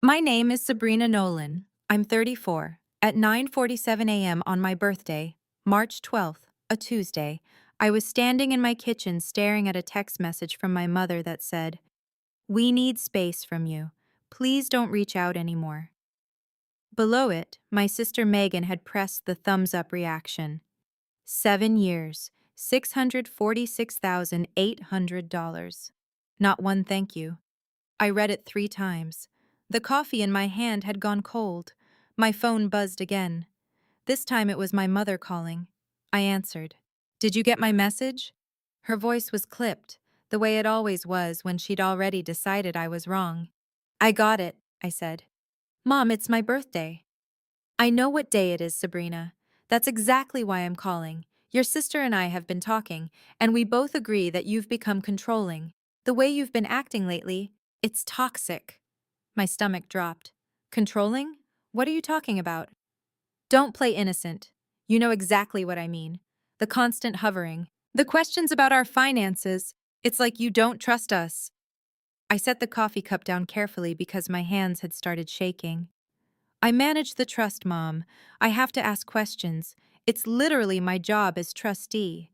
My name is Sabrina Nolan. I'm 34. At 9:47 a.m. on my birthday, March 12th, a Tuesday, I was standing in my kitchen staring at a text message from my mother that said, "We need space from you. Please don't reach out anymore." Below it, my sister Megan had pressed the thumbs up reaction. 7 years, $646,800. Not one thank you. I read it 3 times. The coffee in my hand had gone cold. My phone buzzed again. This time it was my mother calling. I answered. "Did you get my message?" Her voice was clipped, the way it always was when she'd already decided I was wrong. "I got it," I said. "Mom, it's my birthday." "I know what day it is, Sabrina. That's exactly why I'm calling. Your sister and I have been talking, and we both agree that you've become controlling. The way you've been acting lately, it's toxic." My stomach dropped. "Controlling? What are you talking about?" "Don't play innocent. You know exactly what I mean. The constant hovering. The questions about our finances. It's like you don't trust us." I set the coffee cup down carefully because my hands had started shaking. "I manage the trust, Mom. I have to ask questions. It's literally my job as trustee."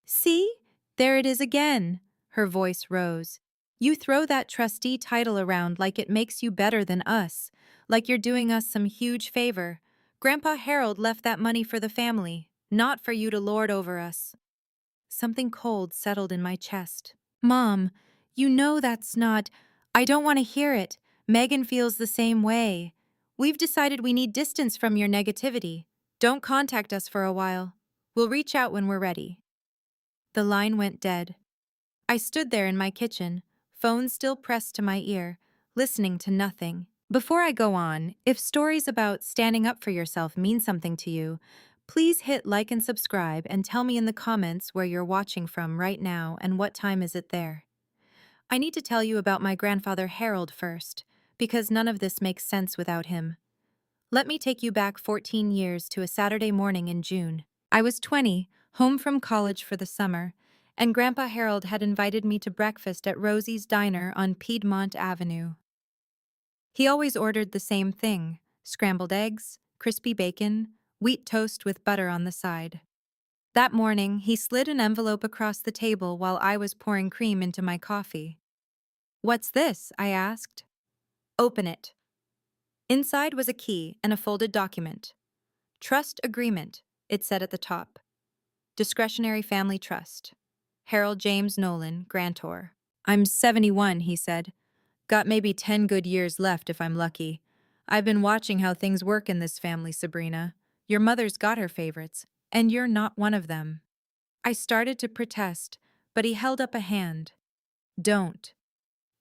"See? There it is again." Her voice rose. "You throw that trustee title around like it makes you better than us, like you're doing us some huge favor. Grandpa Harold left that money for the family, not for you to lord over us." Something cold settled in my chest. "Mom, you know that's not— I don't want to hear it. Megan feels the same way. We've decided we need distance from your negativity. Don't contact us for a while. We'll reach out when we're ready." The line went dead. I stood there in my kitchen, phone still pressed to my ear, listening to nothing. Before I go on, if stories about standing up for yourself mean something to you, please hit like and subscribe and tell me in the comments where you're watching from right now and what time is it there. I need to tell you about my grandfather Harold first, because none of this makes sense without him. Let me take you back 14 years to a Saturday morning in June. I was 20, home from college for the summer, and Grandpa Harold had invited me to breakfast at Rosie's Diner on Piedmont Avenue. He always ordered the same thing: scrambled eggs, crispy bacon, wheat toast with butter on the side. That morning, he slid an envelope across the table while I was pouring cream into my coffee. "What's this?" I asked. "Open it." Inside was a key and a folded document. "Trust agreement," it said at the top. "Discretionary family trust. Harold James Nolan, grantor." "I'm 71, he said. "Got maybe 10 good years left if I'm lucky. I've been watching how things work in this family, Sabrina. Your mother's got her favorites, and you're not one of them." I started to protest, but he held up a hand. "Don't.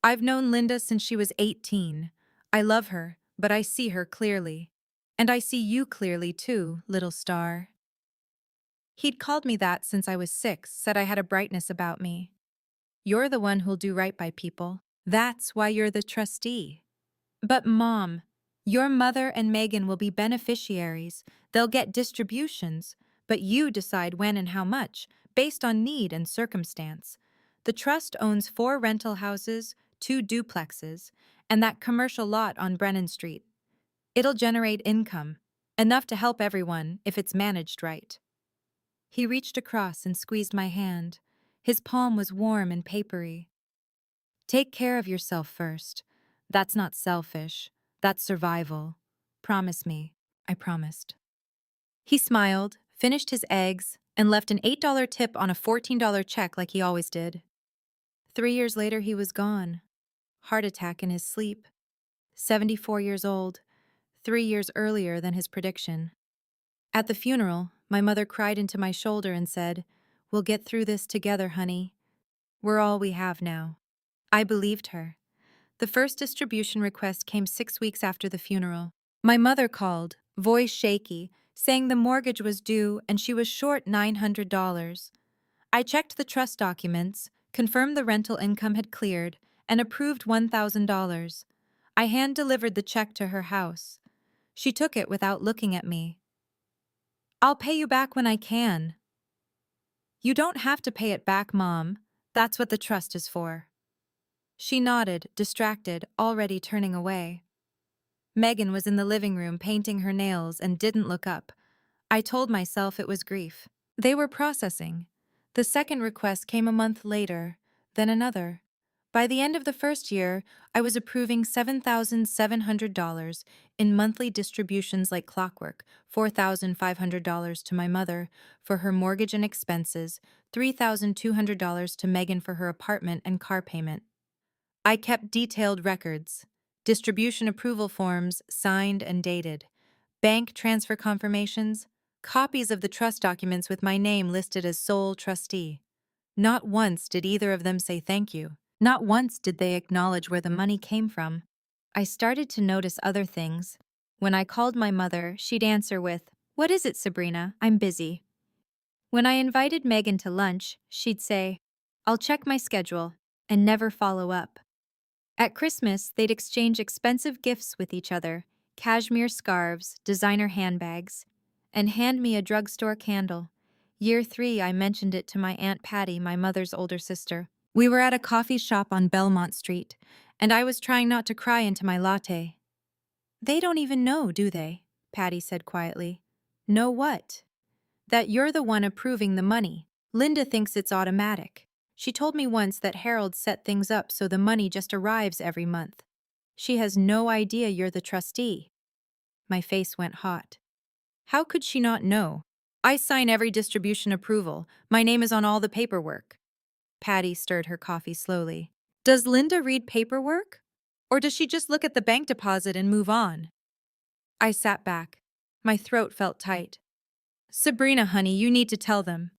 I've known Linda since she was 18. I love her, but I see her clearly. And I see you clearly too, little star." He'd called me that since I was 6, said I had a brightness about me. "You're the one who'll do right by people. That's why you're the trustee." "But Mom, your mother and Megan will be beneficiaries. They'll get distributions, but you decide when and how much, based on need and circumstance. The trust owns 4 rental houses, 2 duplexes, and that commercial lot on Brennan Street. It'll generate income, enough to help everyone if it's managed right." He reached across and squeezed my hand. His palm was warm and papery. "Take care of yourself first. That's not selfish. That's survival. Promise me." I promised. He smiled, finished his eggs, and left an $8 tip on a $14 check like he always did. 3 years later, he was gone. Heart attack in his sleep. 74 years old, 3 years earlier than his prediction. At the funeral, my mother cried into my shoulder and said, "We'll get through this together, honey. We're all we have now." I believed her. The first distribution request came 6 weeks after the funeral. My mother called, voice shaky, saying the mortgage was due and she was short $900. I checked the trust documents, confirmed the rental income had cleared, and approved $1,000. I hand-delivered the check to her house. She took it without looking at me. "I'll pay you back when I can." "You don't have to pay it back, Mom. That's what the trust is for." She nodded, distracted, already turning away. Megan was in the living room painting her nails and didn't look up. I told myself it was grief. They were processing. The second request came a month later, then another. By the end of the first year, I was approving $7,700 in monthly distributions like clockwork, $4,500 to my mother for her mortgage and expenses, $3,200 to Megan for her apartment and car payment. I kept detailed records, distribution approval forms signed and dated, bank transfer confirmations, copies of the trust documents with my name listed as sole trustee. Not once did either of them say thank you. Not once did they acknowledge where the money came from. I started to notice other things. When I called my mother, she'd answer with, "What is it, Sabrina? I'm busy." When I invited Megan to lunch, she'd say, "I'll check my schedule," and never follow up. At Christmas, they'd exchange expensive gifts with each other, cashmere scarves, designer handbags, and hand me a drugstore candle. Year 3, I mentioned it to my Aunt Patty, my mother's older sister. We were at a coffee shop on Belmont Street, and I was trying not to cry into my latte. "They don't even know, do they?" Patty said quietly. "Know what?" "That you're the one approving the money. Linda thinks it's automatic. She told me once that Harold set things up so the money just arrives every month. She has no idea you're the trustee." My face went hot. How could she not know? I sign every distribution approval. My name is on all the paperwork. Patty stirred her coffee slowly. "Does Linda read paperwork? Or does she just look at the bank deposit and move on?" I sat back. My throat felt tight. "Sabrina, honey, you need to tell them.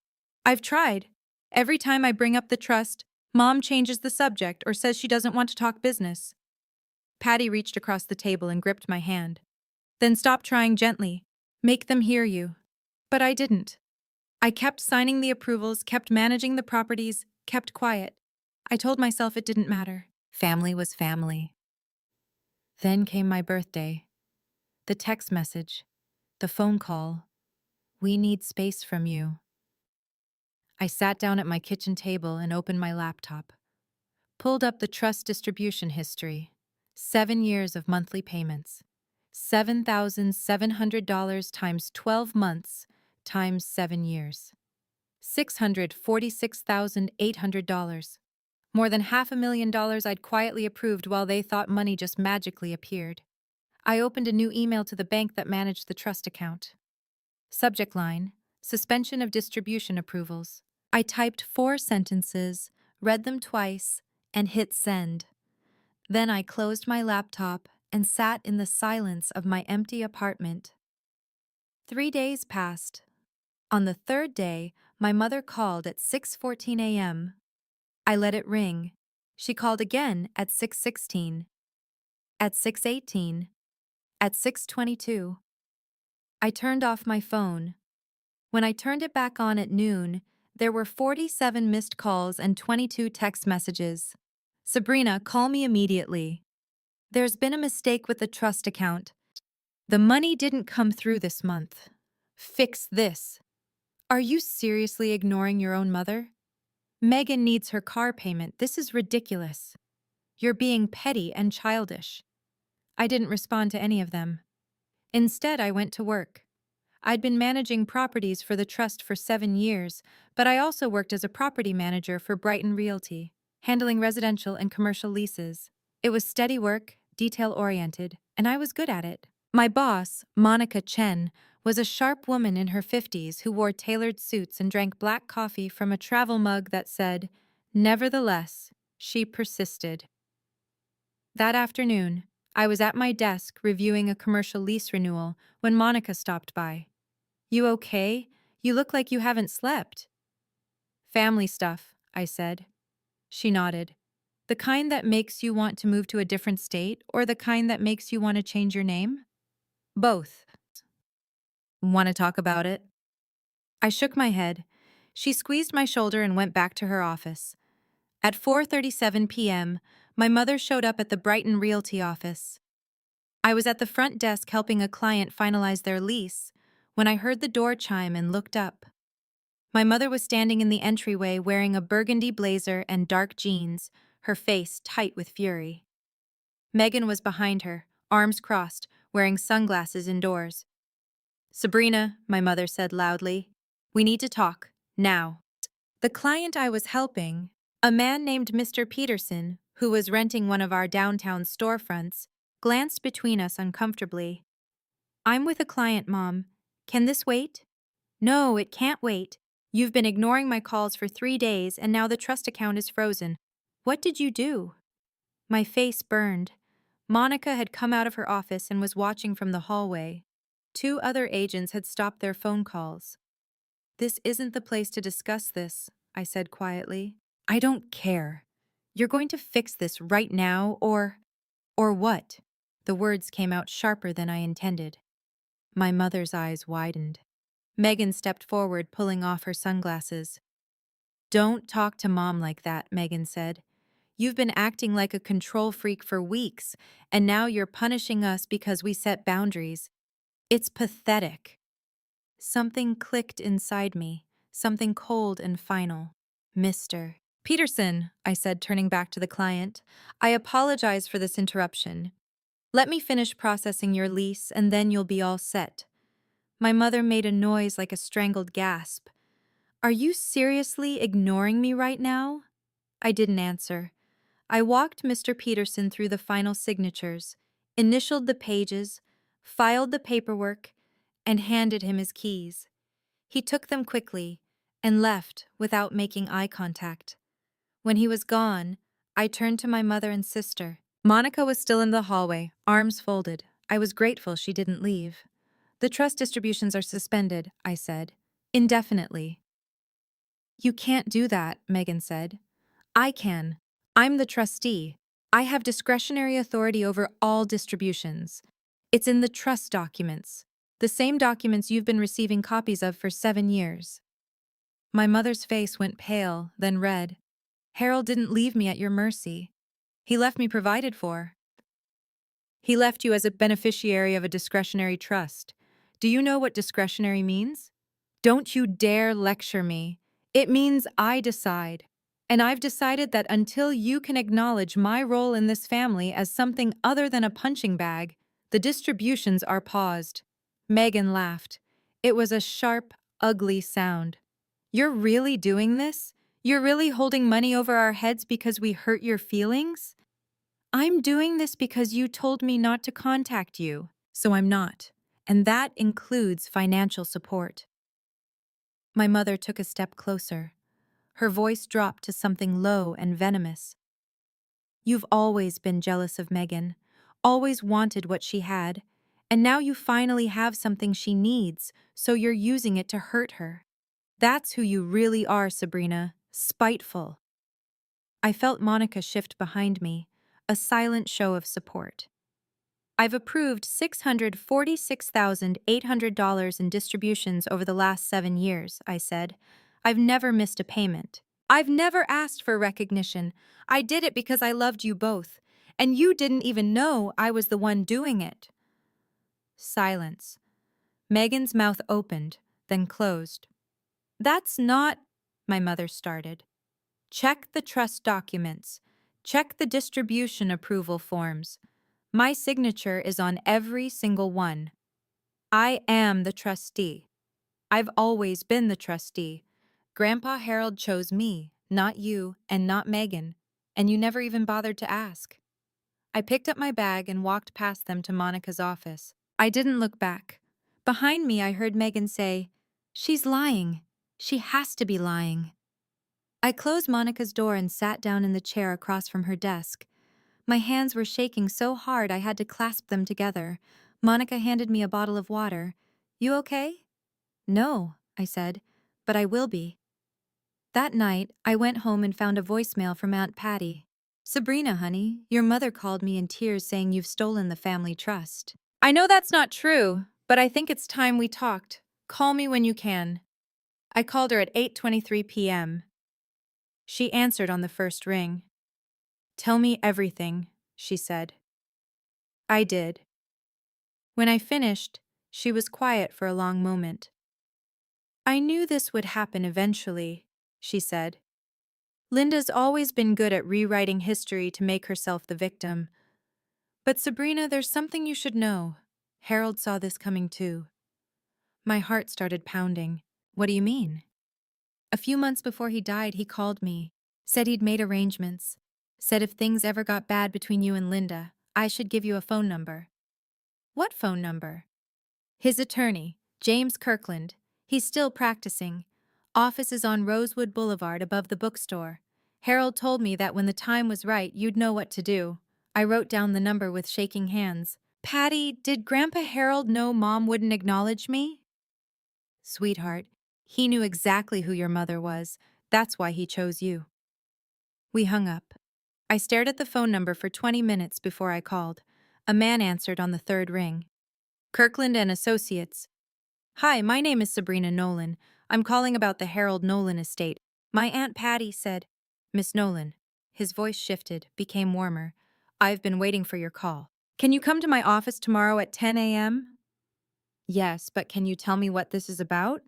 I've tried. Every time I bring up the trust, Mom changes the subject or says she doesn't want to talk business." Patty reached across the table and gripped my hand. "Then stop trying gently. Make them hear you." But I didn't. I kept signing the approvals, kept managing the properties, kept quiet. I told myself it didn't matter. Family was family. Then came my birthday. The text message. The phone call. "We need space from you." I sat down at my kitchen table and opened my laptop. Pulled up the trust distribution history. 7 years of monthly payments. $7,700 times 12 months times 7 years. $646,800. More than $500,000 I'd quietly approved while they thought money just magically appeared. I opened a new email to the bank that managed the trust account. Subject line: suspension of distribution approvals. I typed 4 sentences, read them twice, and hit send. Then I closed my laptop and sat in the silence of my empty apartment. 3 days passed. On the third day, my mother called at 6:14 a.m. I let it ring. She called again at 6:16, at 6:18, at 6:22. I turned off my phone. When I turned it back on at noon, there were 47 missed calls and 22 text messages. "Sabrina, call me immediately. There's been a mistake with the trust account. The money didn't come through this month. Fix this." Are you seriously ignoring your own mother? Megan needs her car payment. This is ridiculous. You're being petty and childish. I didn't respond to any of them. Instead, I went to work. I'd been managing properties for the trust for 7 years, but I also worked as a property manager for Brighton Realty, handling residential and commercial leases. It was steady work, detail-oriented, and I was good at it. My boss, Monica Chen, was a sharp woman in her 50s who wore tailored suits and drank black coffee from a travel mug that said, "Nevertheless," she persisted. That afternoon, I was at my desk reviewing a commercial lease renewal when Monica stopped by. "You okay? You look like you haven't slept." "Family stuff," I said. She nodded. "The kind that makes you want to move to a different state, or the kind that makes you want to change your name?" "Both." "Want to talk about it?" I shook my head. She squeezed my shoulder and went back to her office. At 4:37 p.m., my mother showed up at the Brighton Realty office. I was at the front desk helping a client finalize their lease when I heard the door chime and looked up. My mother was standing in the entryway wearing a burgundy blazer and dark jeans, her face tight with fury. Megan was behind her, arms crossed, wearing sunglasses indoors. "Sabrina," my mother said loudly, "we need to talk, now." The client I was helping, a man named Mr. Peterson, who was renting one of our downtown storefronts, glanced between us uncomfortably. "I'm with a client, Mom. Can this wait?" "No, it can't wait. You've been ignoring my calls for 3 days and now the trust account is frozen. What did you do?" My face burned. Monica had come out of her office and was watching from the hallway. 2 other agents had stopped their phone calls. "This isn't the place to discuss this," I said quietly. "I don't care. You're going to fix this right now or what?" The words came out sharper than I intended. My mother's eyes widened. Megan stepped forward, pulling off her sunglasses. "Don't talk to Mom like that," Megan said. "You've been acting like a control freak for weeks, and now you're punishing us because we set boundaries. It's pathetic." Something clicked inside me, something cold and final. "Mr. Peterson," I said, turning back to the client, "I apologize for this interruption. Let me finish processing your lease and then you'll be all set." My mother made a noise like a strangled gasp. "Are you seriously ignoring me right now?" I didn't answer. I walked Mr. Peterson through the final signatures, initialed the pages, filed the paperwork, and handed him his keys. He took them quickly and left without making eye contact. When he was gone, I turned to my mother and sister. Monica was still in the hallway, arms folded. I was grateful she didn't leave. "The trust distributions are suspended," I said, "indefinitely." "You can't do that," Megan said. "I can. I'm the trustee. I have discretionary authority over all distributions. It's in the trust documents, the same documents you've been receiving copies of for 7 years." My mother's face went pale, then red. "Harold didn't leave me at your mercy. He left me provided for. He left you as a beneficiary of a discretionary trust. Do you know what discretionary means? Don't you dare lecture me. It means I decide. And I've decided that until you can acknowledge my role in this family as something other than a punching bag, the distributions are paused." Megan laughed. It was a sharp, ugly sound. "You're really doing this? You're really holding money over our heads because we hurt your feelings?" "I'm doing this because you told me not to contact you, so I'm not. And that includes financial support." My mother took a step closer. Her voice dropped to something low and venomous. "You've always been jealous of Megan, always wanted what she had, and now you finally have something she needs, so you're using it to hurt her. That's who you really are, Sabrina, spiteful." I felt Monica shift behind me, a silent show of support. "I've approved $646,800 in distributions over the last 7 years," I said. "I've never missed a payment. I've never asked for recognition. I did it because I loved you both, and you didn't even know I was the one doing it." Silence. Megan's mouth opened, then closed. "That's not," my mother started. "Check the trust documents. Check the distribution approval forms. My signature is on every single one. I am the trustee. I've always been the trustee. Grandpa Harold chose me, not you and not Megan, and you never even bothered to ask." I picked up my bag and walked past them to Monica's office. I didn't look back. Behind me, I heard Megan say, "She's lying. She has to be lying." I closed Monica's door and sat down in the chair across from her desk. My hands were shaking so hard I had to clasp them together. Monica handed me a bottle of water. "You okay?" "No," I said, "but I will be." That night, I went home and found a voicemail from Aunt Patty. "Sabrina, honey, your mother called me in tears saying you've stolen the family trust. I know that's not true, but I think it's time we talked. Call me when you can." I called her at 8:23 p.m. She answered on the first ring. "Tell me everything," she said. I did. When I finished, she was quiet for a long moment. "I knew this would happen eventually," she said. "Linda's always been good at rewriting history to make herself the victim. But Sabrina, there's something you should know. Harold saw this coming too. My heart started pounding. What do you mean? A few months before he died, he called me, said he'd made arrangements, said if things ever got bad between you and Linda, I should give you a phone number. What phone number? His attorney, James Kirkland. He's still practicing. Office is on Rosewood Boulevard above the bookstore. Harold told me that when the time was right, you'd know what to do. I wrote down the number with shaking hands. Patty, did Grandpa Harold know Mom wouldn't acknowledge me? Sweetheart, he knew exactly who your mother was. That's why he chose you. We hung up. I stared at the phone number for 20 minutes before I called. A man answered on the third ring. Kirkland and Associates. Hi, my name is Sabrina Nolan. I'm calling about the Harold Nolan estate. My Aunt Patty said, Miss Nolan. His voice shifted, became warmer. I've been waiting for your call. Can you come to my office tomorrow at 10 a.m.? Yes, but can you tell me what this is about?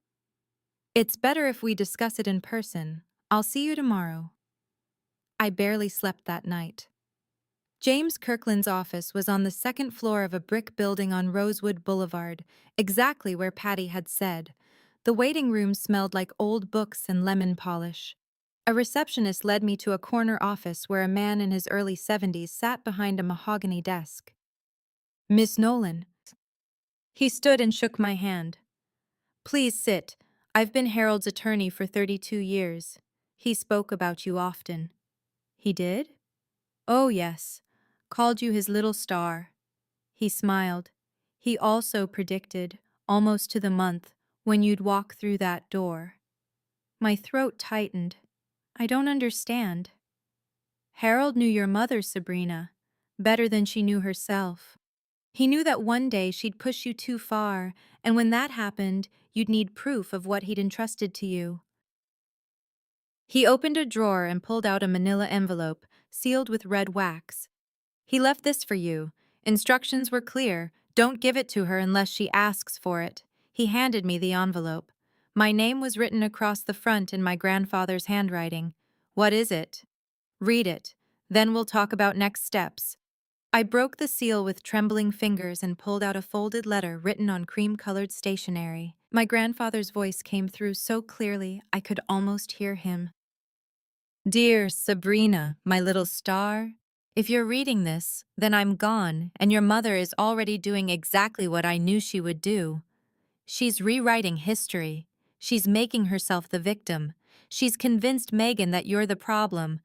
It's better if we discuss it in person. I'll see you tomorrow. I barely slept that night. James Kirkland's office was on the second floor of a brick building on Rosewood Boulevard, exactly where Patty had said. The waiting room smelled like old books and lemon polish. A receptionist led me to a corner office where a man in his early 70s sat behind a mahogany desk. Miss Nolan. He stood and shook my hand. Please sit. I've been Harold's attorney for 32 years. He spoke about you often. He did? Oh, yes. Called you his little star. He smiled. He also predicted, almost to the month, when you'd walk through that door. My throat tightened. I don't understand. Harold knew your mother, Sabrina, better than she knew herself. He knew that one day she'd push you too far, and when that happened, you'd need proof of what he'd entrusted to you. He opened a drawer and pulled out a manila envelope, sealed with red wax. He left this for you. Instructions were clear. Don't give it to her unless she asks for it. He handed me the envelope. My name was written across the front in my grandfather's handwriting. What is it? Read it. Then we'll talk about next steps. I broke the seal with trembling fingers and pulled out a folded letter written on cream-colored stationery. My grandfather's voice came through so clearly I could almost hear him. Dear Sabrina, my little star, if you're reading this, then I'm gone, and your mother is already doing exactly what I knew she would do. She's rewriting history. She's making herself the victim. She's convinced Megan that you're the problem.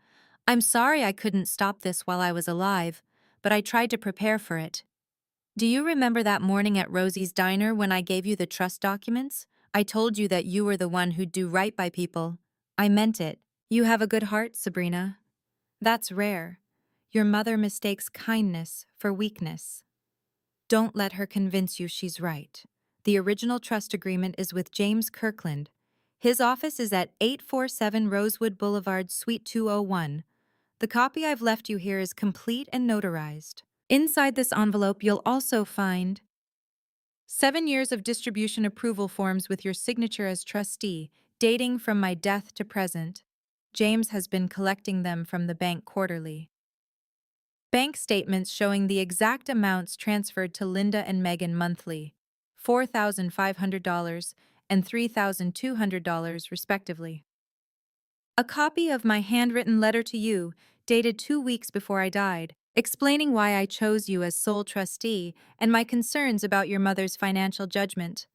I'm sorry I couldn't stop this while I was alive, but I tried to prepare for it. Do you remember that morning at Rosie's diner when I gave you the trust documents? I told you that you were the one who'd do right by people. I meant it. You have a good heart, Sabrina. That's rare. Your mother mistakes kindness for weakness. Don't let her convince you she's right. The original trust agreement is with James Kirkland. His office is at 847 Rosewood Boulevard, Suite 201. The copy I've left you here is complete and notarized. Inside this envelope, you'll also find 7 years of distribution approval forms with your signature as trustee, dating from my death to present. James has been collecting them from the bank quarterly. Bank statements showing the exact amounts transferred to Linda and Megan monthly, $4,500 and $3,200 respectively. A copy of my handwritten letter to you, dated 2 weeks before I died, explaining why I chose you as sole trustee and my concerns about your mother's financial judgment.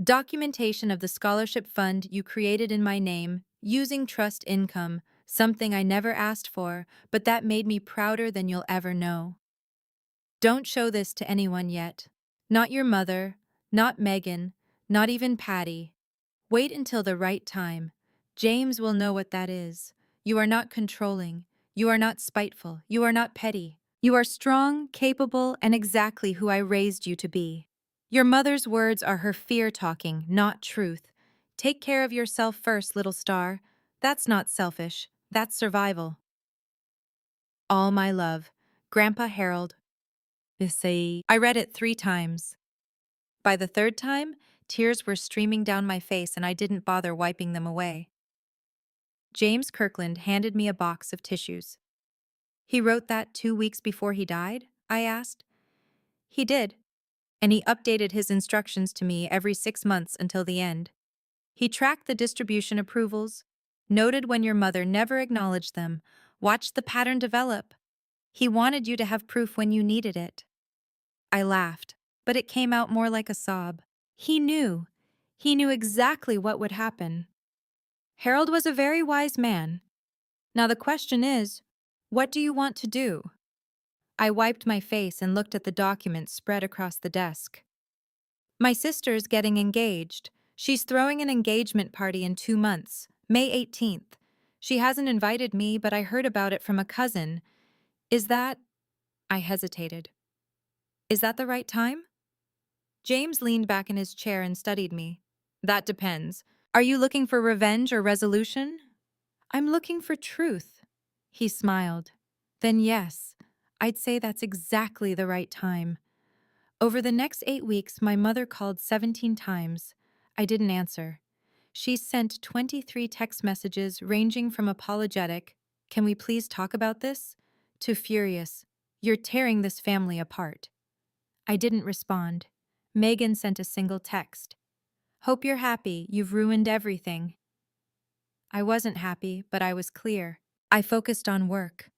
Documentation of the scholarship fund you created in my name, using trust income, something I never asked for, but that made me prouder than you'll ever know. Don't show this to anyone yet. Not your mother, not Megan, not even Patty. Wait until the right time. James will know what that is. You are not controlling. You are not spiteful. You are not petty. You are strong, capable, and exactly who I raised you to be. Your mother's words are her fear talking, not truth. Take care of yourself first, little star. That's not selfish. That's survival. All my love. Grandpa Harold. I read it 3 times. By the third time, tears were streaming down my face and I didn't bother wiping them away. James Kirkland handed me a box of tissues. He wrote that 2 weeks before he died? I asked. He did, and he updated his instructions to me every 6 months until the end. He tracked the distribution approvals, noted when your mother never acknowledged them, watched the pattern develop. He wanted you to have proof when you needed it. I laughed, but it came out more like a sob. He knew. He knew exactly what would happen. Harold was a very wise man. Now the question is, what do you want to do? I wiped my face and looked at the documents spread across the desk. My sister's getting engaged. She's throwing an engagement party in 2 months, May 18th. She hasn't invited me, but I heard about it from a cousin. Is that... I hesitated. Is that the right time? James leaned back in his chair and studied me. That depends. Are you looking for revenge or resolution? I'm looking for truth. He smiled. Then yes, I'd say that's exactly the right time. Over the next 8 weeks, my mother called 17 times. I didn't answer. She sent 23 text messages ranging from apologetic, "Can we please talk about this?" to furious, "You're tearing this family apart." I didn't respond. Megan sent a single text. "Hope you're happy, you've ruined everything." I wasn't happy, but I was clear. I focused on work.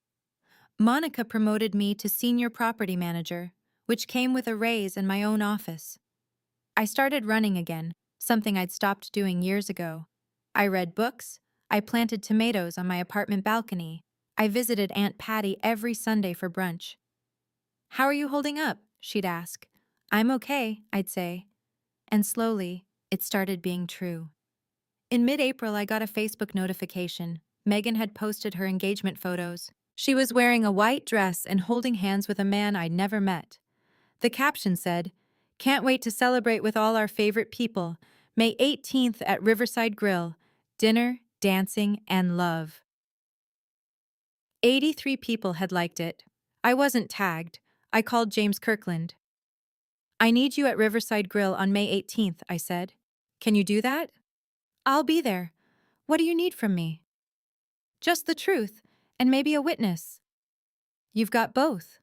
Monica promoted me to senior property manager, which came with a raise in my own office. I started running again, something I'd stopped doing years ago. I read books, I planted tomatoes on my apartment balcony, I visited Aunt Patty every Sunday for brunch. "How are you holding up?" she'd ask. "I'm okay," I'd say. And slowly, it started being true. In mid-April, I got a Facebook notification. Megan had posted her engagement photos. She was wearing a white dress and holding hands with a man I'd never met. The caption said, "Can't wait to celebrate with all our favorite people. May 18th at Riverside Grill. Dinner, dancing, and love." 83 people had liked it. I wasn't tagged. I called James Kirkland. "I need you at Riverside Grill on May 18th, I said. "Can you do that?" "I'll be there. What do you need from me?" "Just the truth, and maybe a witness." "You've got both."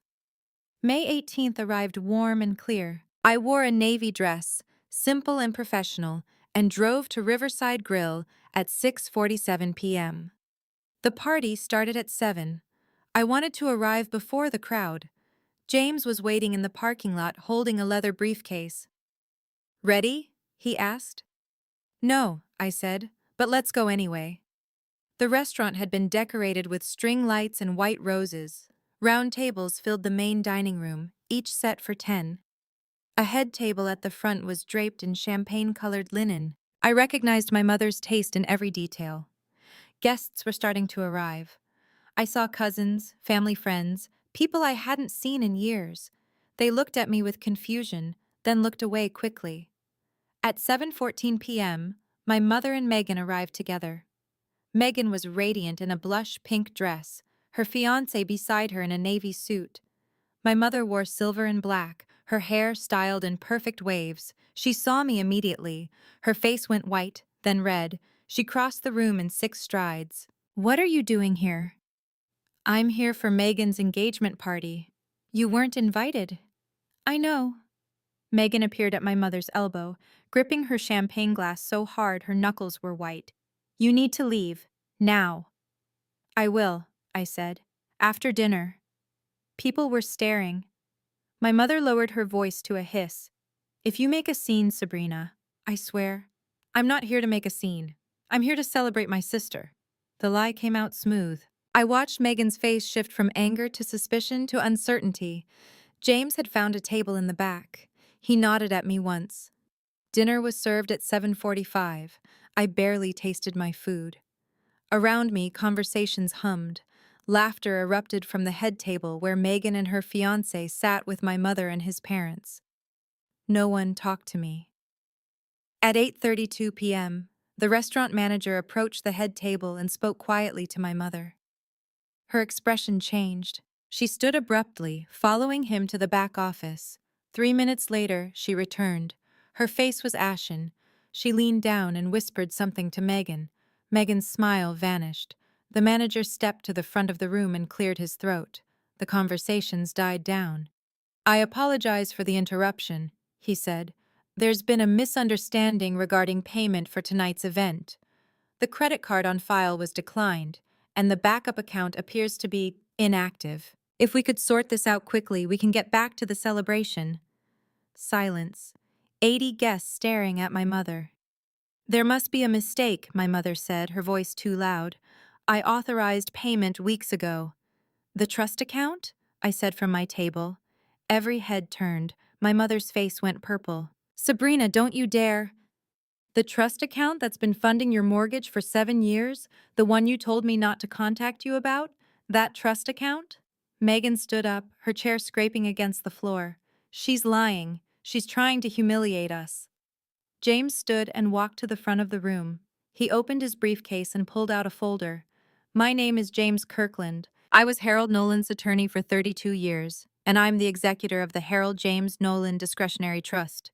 May 18th arrived warm and clear. I wore a navy dress, simple and professional, and drove to Riverside Grill at 6:47 p.m. The party started at 7. I wanted to arrive before the crowd. James was waiting in the parking lot holding a leather briefcase. "Ready?" he asked. "No," I said, "but let's go anyway." The restaurant had been decorated with string lights and white roses. Round tables filled the main dining room, each set for 10. A head table at the front was draped in champagne-colored linen. I recognized my mother's taste in every detail. Guests were starting to arrive. I saw cousins, family friends, people I hadn't seen in years. They looked at me with confusion, then looked away quickly. At 7:14 p.m., my mother and Megan arrived together. Megan was radiant in a blush pink dress, her fiancé beside her in a navy suit. My mother wore silver and black, her hair styled in perfect waves. She saw me immediately. Her face went white, then red. She crossed the room in 6 strides. "What are you doing here?" "I'm here for Megan's engagement party." "You weren't invited." "I know." Megan appeared at my mother's elbow, gripping her champagne glass so hard her knuckles were white. "You need to leave. Now." "I will," I said. "After dinner." People were staring. My mother lowered her voice to a hiss. "If you make a scene, Sabrina, I swear, I'm not here to make a scene. I'm here to celebrate my sister." The lie came out smooth. I watched Megan's face shift from anger to suspicion to uncertainty. James had found a table in the back. He nodded at me once. Dinner was served at 7:45. I barely tasted my food. Around me, conversations hummed. Laughter erupted from the head table where Megan and her fiancé sat with my mother and his parents. No one talked to me. At 8:32 p.m., the restaurant manager approached the head table and spoke quietly to my mother. Her expression changed. She stood abruptly, following him to the back office. 3 minutes later, she returned. Her face was ashen. She leaned down and whispered something to Megan. Megan's smile vanished. The manager stepped to the front of the room and cleared his throat. The conversations died down. I apologize for the interruption, he said. There's been a misunderstanding regarding payment for tonight's event. The credit card on file was declined, and the backup account appears to be inactive. If we could sort this out quickly, we can get back to the celebration. Silence. 80 guests staring at my mother. There must be a mistake, my mother said, her voice too loud. I authorized payment weeks ago. The trust account? I said from my table. Every head turned. My mother's face went purple. Sabrina, don't you dare. The trust account that's been funding your mortgage for 7 years? The one you told me not to contact you about? That trust account? Megan stood up, her chair scraping against the floor. She's lying. She's trying to humiliate us. James stood and walked to the front of the room. He opened his briefcase and pulled out a folder. My name is James Kirkland. I was Harold Nolan's attorney for 32 years, and I'm the executor of the Harold James Nolan Discretionary Trust.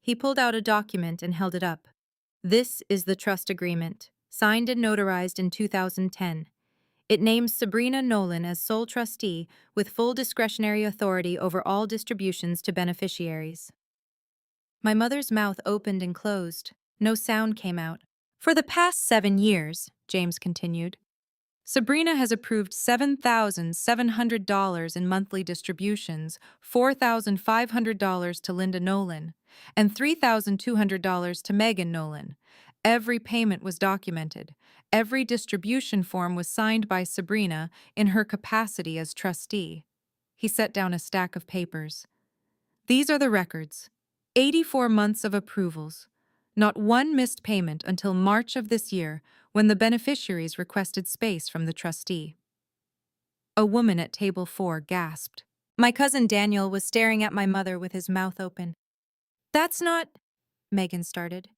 He pulled out a document and held it up. This is the trust agreement, signed and notarized in 2010. It names Sabrina Nolan as sole trustee with full discretionary authority over all distributions to beneficiaries. My mother's mouth opened and closed. No sound came out. For the past 7 years, James continued, Sabrina has approved $7,700 in monthly distributions, $4,500 to Linda Nolan, and $3,200 to Megan Nolan. Every payment was documented. Every distribution form was signed by Sabrina in her capacity as trustee. He set down a stack of papers. These are the records. 84 months of approvals. Not one missed payment until March of this year, when the beneficiaries requested space from the trustee. A woman at table 4 gasped. My cousin Daniel was staring at my mother with his mouth open. That's not... Megan started.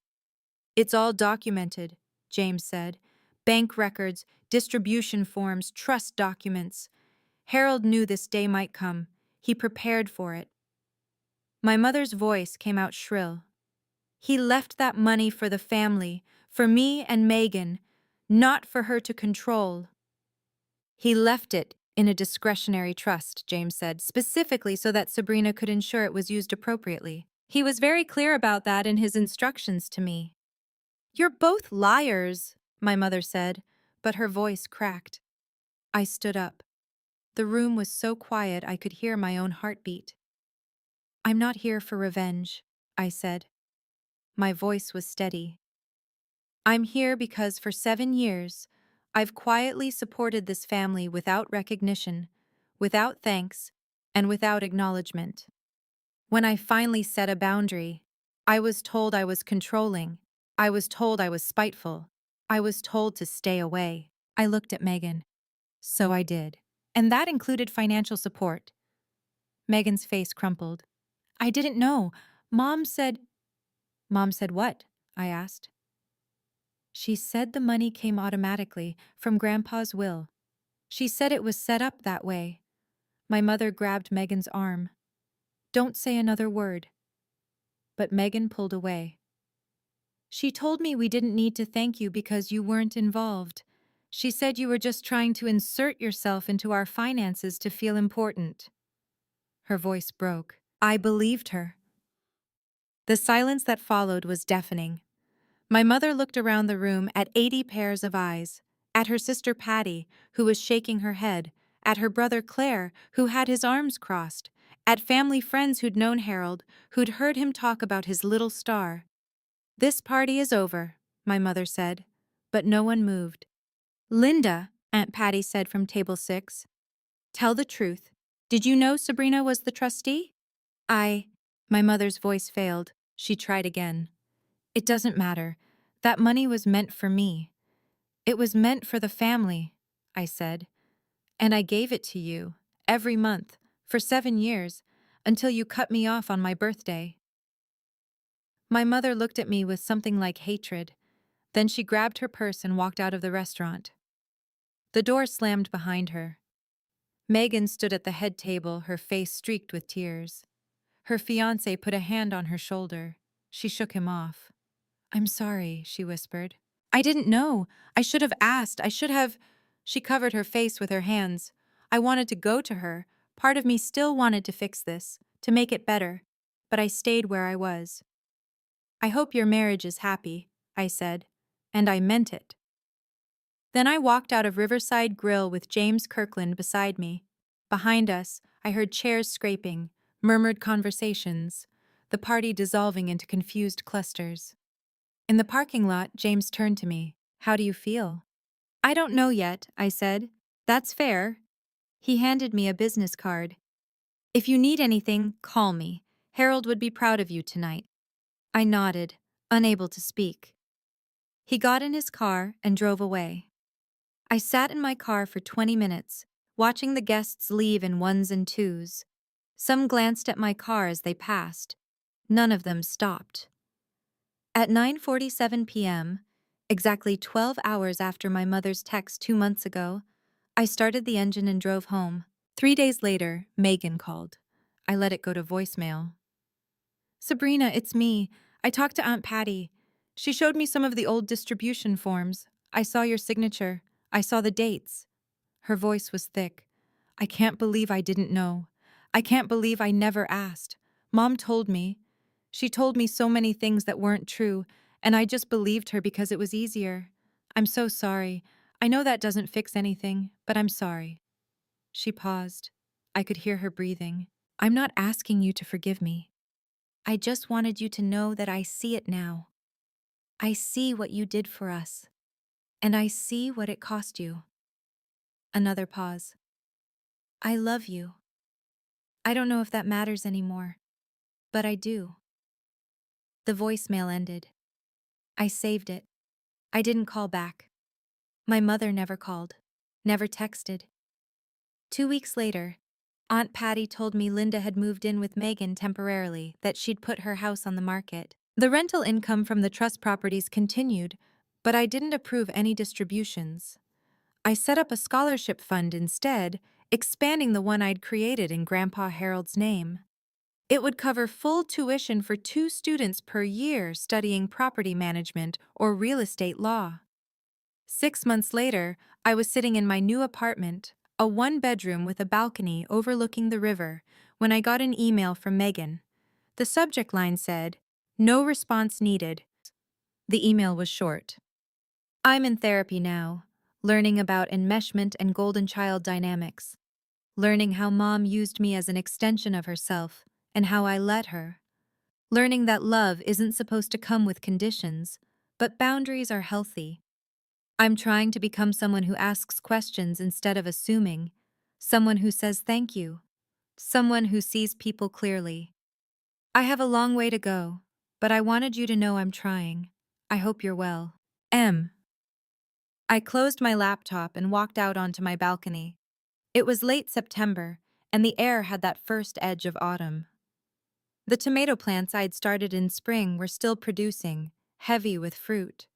It's all documented, James said. Bank records, distribution forms, trust documents. Harold knew this day might come. He prepared for it. My mother's voice came out shrill. He left that money for the family, for me and Megan, not for her to control. He left it in a discretionary trust, James said, specifically so that Sabrina could ensure it was used appropriately. He was very clear about that in his instructions to me. You're both liars, my mother said, but her voice cracked. I stood up. The room was so quiet I could hear my own heartbeat. I'm not here for revenge, I said. My voice was steady. I'm here because for 7 years, I've quietly supported this family without recognition, without thanks, and without acknowledgement. When I finally set a boundary, I was told I was controlling. I was told I was spiteful. I was told to stay away. I looked at Megan. So I did. And that included financial support. Megan's face crumpled. I didn't know. Mom said... Mom said what? I asked. She said the money came automatically from Grandpa's will. She said it was set up that way. My mother grabbed Megan's arm. Don't say another word. But Megan pulled away. She told me we didn't need to thank you because you weren't involved. She said you were just trying to insert yourself into our finances to feel important. Her voice broke. I believed her. The silence that followed was deafening. My mother looked around the room at 80 pairs of eyes, at her sister Patty, who was shaking her head, at her brother Claire, who had his arms crossed, at family friends who'd known Harold, who'd heard him talk about his little star. This party is over, my mother said, but no one moved. Linda, Aunt Patty said from table 6, tell the truth. Did you know Sabrina was the trustee? My mother's voice failed. She tried again. It doesn't matter. That money was meant for me. It was meant for the family, I said. And I gave it to you, every month, for 7 years, until you cut me off on my birthday. My mother looked at me with something like hatred. Then she grabbed her purse and walked out of the restaurant. The door slammed behind her. Megan stood at the head table, her face streaked with tears. Her fiancé put a hand on her shoulder. She shook him off. I'm sorry, she whispered. I didn't know. I should have asked. I should have... She covered her face with her hands. I wanted to go to her. Part of me still wanted to fix this, to make it better, but I stayed where I was. I hope your marriage is happy, I said, and I meant it. Then I walked out of Riverside Grill with James Kirkland beside me. Behind us, I heard chairs scraping, murmured conversations, the party dissolving into confused clusters. In the parking lot, James turned to me. How do you feel? I don't know yet, I said. That's fair. He handed me a business card. If you need anything, call me. Harold would be proud of you tonight. I nodded, unable to speak. He got in his car and drove away. I sat in my car for 20 minutes, watching the guests leave in ones and twos. Some glanced at my car as they passed. None of them stopped. At 9:47 p.m., exactly 12 hours after my mother's text 2 months ago, I started the engine and drove home. 3 days later, Megan called. I let it go to voicemail. Sabrina, it's me. I talked to Aunt Patty. She showed me some of the old distribution forms. I saw your signature. I saw the dates. Her voice was thick. I can't believe I didn't know. I can't believe I never asked. Mom told me. She told me so many things that weren't true, and I just believed her because it was easier. I'm so sorry. I know that doesn't fix anything, but I'm sorry. She paused. I could hear her breathing. I'm not asking you to forgive me. I just wanted you to know that I see it now. I see what you did for us, and I see what it cost you. Another pause. I love you. I don't know if that matters anymore, but I do. The voicemail ended. I saved it. I didn't call back. My mother never called, never texted. 2 weeks later, Aunt Patty told me Linda had moved in with Megan temporarily, that she'd put her house on the market. The rental income from the trust properties continued, but I didn't approve any distributions. I set up a scholarship fund instead, expanding the one I'd created in Grandpa Harold's name. It would cover full tuition for 2 students per year studying property management or real estate law. 6 months later, I was sitting in my new apartment, a one-bedroom with a balcony overlooking the river, when I got an email from Megan. The subject line said, "No response needed." The email was short. I'm in therapy now, learning about enmeshment and golden child dynamics, learning how Mom used me as an extension of herself and how I let her, learning that love isn't supposed to come with conditions, but boundaries are healthy. I'm trying to become someone who asks questions instead of assuming, someone who says thank you, someone who sees people clearly. I have a long way to go, but I wanted you to know I'm trying. I hope you're well. M. I closed my laptop and walked out onto my balcony. It was late September, and the air had that first edge of autumn. The tomato plants I'd started in spring were still producing, heavy with fruit.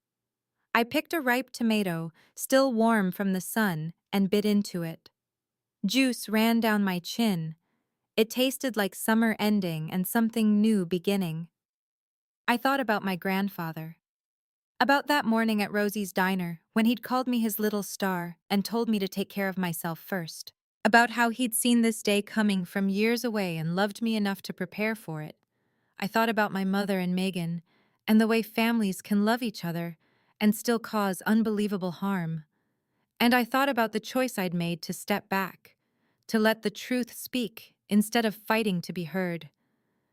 I picked a ripe tomato, still warm from the sun, and bit into it. Juice ran down my chin. It tasted like summer ending and something new beginning. I thought about my grandfather. About that morning at Rosie's diner, when he'd called me his little star and told me to take care of myself first. About how he'd seen this day coming from years away and loved me enough to prepare for it. I thought about my mother and Megan, and the way families can love each other and still cause unbelievable harm. And I thought about the choice I'd made to step back, to let the truth speak instead of fighting to be heard.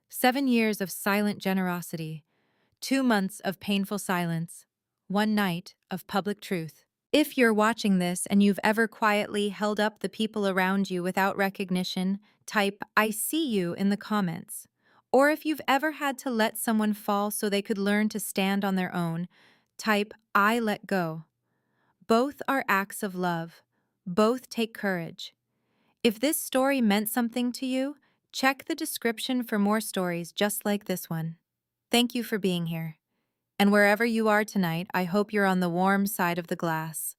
7 years of silent generosity, 2 months of painful silence, 1 night of public truth. If you're watching this and you've ever quietly held up the people around you without recognition, type "I see you" in the comments. Or if you've ever had to let someone fall so they could learn to stand on their own, type "I let go." Both are acts of love. Both take courage. If this story meant something to you, check the description for more stories just like this one. Thank you for being here. And wherever you are tonight, I hope you're on the warm side of the glass.